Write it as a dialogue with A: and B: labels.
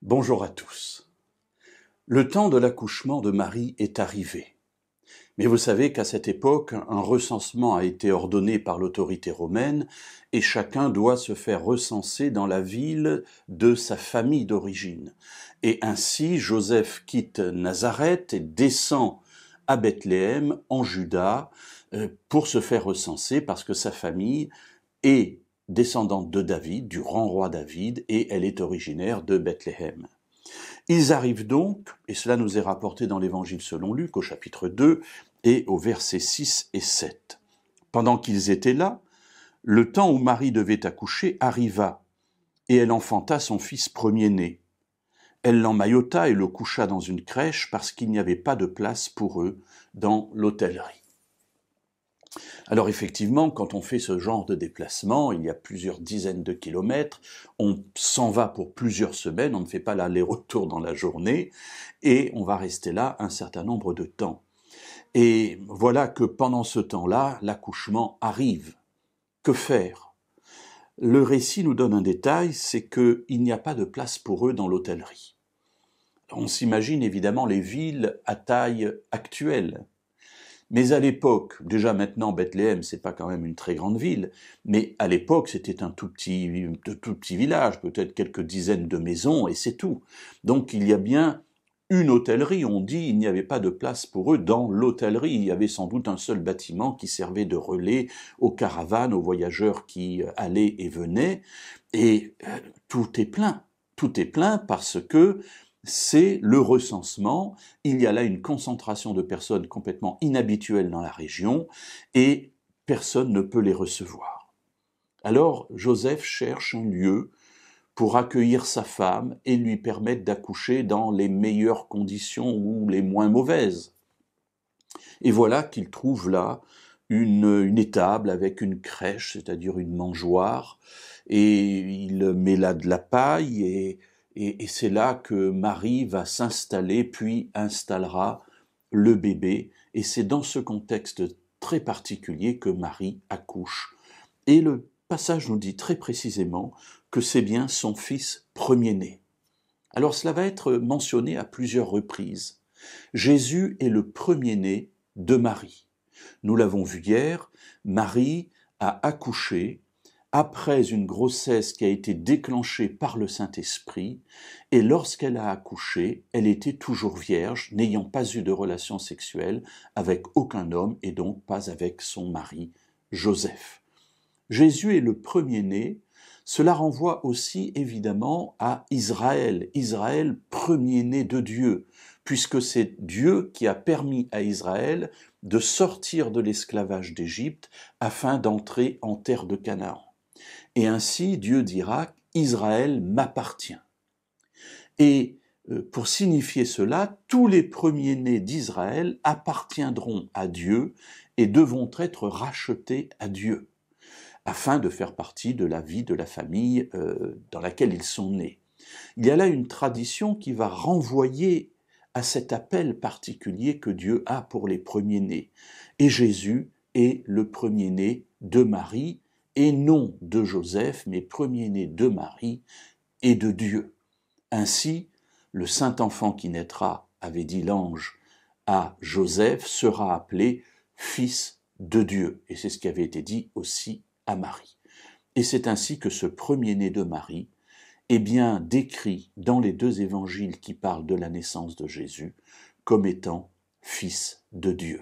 A: Bonjour à tous. Le temps de l'accouchement de Marie est arrivé. Mais vous savez qu'à cette époque, un recensement a été ordonné par l'autorité romaine et chacun doit se faire recenser dans la ville de sa famille d'origine. Et ainsi, Joseph quitte Nazareth et descend à Bethléem, en Juda, pour se faire recenser parce que sa famille est descendante de David, du grand roi David, et elle est originaire de Bethléem. Ils arrivent donc, et cela nous est rapporté dans l'Évangile selon Luc au chapitre 2 et au versets 6 et 7. Pendant qu'ils étaient là, le temps où Marie devait accoucher arriva, et elle enfanta son fils premier-né. Elle l'emmaillota et le coucha dans une crèche parce qu'il n'y avait pas de place pour eux dans l'hôtellerie. Alors effectivement, quand on fait ce genre de déplacement, il y a plusieurs dizaines de kilomètres, on s'en va pour plusieurs semaines, on ne fait pas l'aller-retour dans la journée, et on va rester là un certain nombre de temps. Et voilà que pendant ce temps-là, l'accouchement arrive. Que faire ? Le récit nous donne un détail, c'est qu'il n'y a pas de place pour eux dans l'hôtellerie. On s'imagine évidemment les villes à taille actuelle. Mais à l'époque, déjà maintenant Bethléem, c'est pas quand même une très grande ville, mais à l'époque c'était un tout petit village, peut-être quelques dizaines de maisons et c'est tout. Donc il y a bien une hôtellerie, on dit, il n'y avait pas de place pour eux dans l'hôtellerie, il y avait sans doute un seul bâtiment qui servait de relais aux caravanes, aux voyageurs qui allaient et venaient, et tout est plein parce que c'est le recensement, il y a là une concentration de personnes complètement inhabituelles dans la région et personne ne peut les recevoir. Alors Joseph cherche un lieu pour accueillir sa femme et lui permettre d'accoucher dans les meilleures conditions ou les moins mauvaises. Et voilà qu'il trouve là une étable avec une crèche, c'est-à-dire une mangeoire, et il met là de la paille et c'est là que Marie va s'installer, puis installera le bébé. Et c'est dans ce contexte très particulier que Marie accouche. Et le passage nous dit très précisément que c'est bien son fils premier-né. Alors cela va être mentionné à plusieurs reprises. Jésus est le premier-né de Marie. Nous l'avons vu hier, Marie a accouché après une grossesse qui a été déclenchée par le Saint-Esprit, et lorsqu'elle a accouché, elle était toujours vierge, n'ayant pas eu de relation sexuelle avec aucun homme, et donc pas avec son mari, Joseph. Jésus est le premier-né, cela renvoie aussi évidemment à Israël, Israël premier-né de Dieu, puisque c'est Dieu qui a permis à Israël de sortir de l'esclavage d'Égypte afin d'entrer en terre de Canaan. Et ainsi, Dieu dira « Israël m'appartient ». Et pour signifier cela, tous les premiers-nés d'Israël appartiendront à Dieu et devront être rachetés à Dieu, afin de faire partie de la vie de la famille dans laquelle ils sont nés. Il y a là une tradition qui va renvoyer à cet appel particulier que Dieu a pour les premiers-nés. Et Jésus est le premier-né de Marie, et non de Joseph, mais premier-né de Marie et de Dieu. Ainsi, le saint enfant qui naîtra, avait dit l'ange à Joseph, sera appelé fils de Dieu. Et c'est ce qui avait été dit aussi à Marie. Et c'est ainsi que ce premier-né de Marie est bien décrit dans les deux évangiles qui parlent de la naissance de Jésus comme étant fils de Dieu.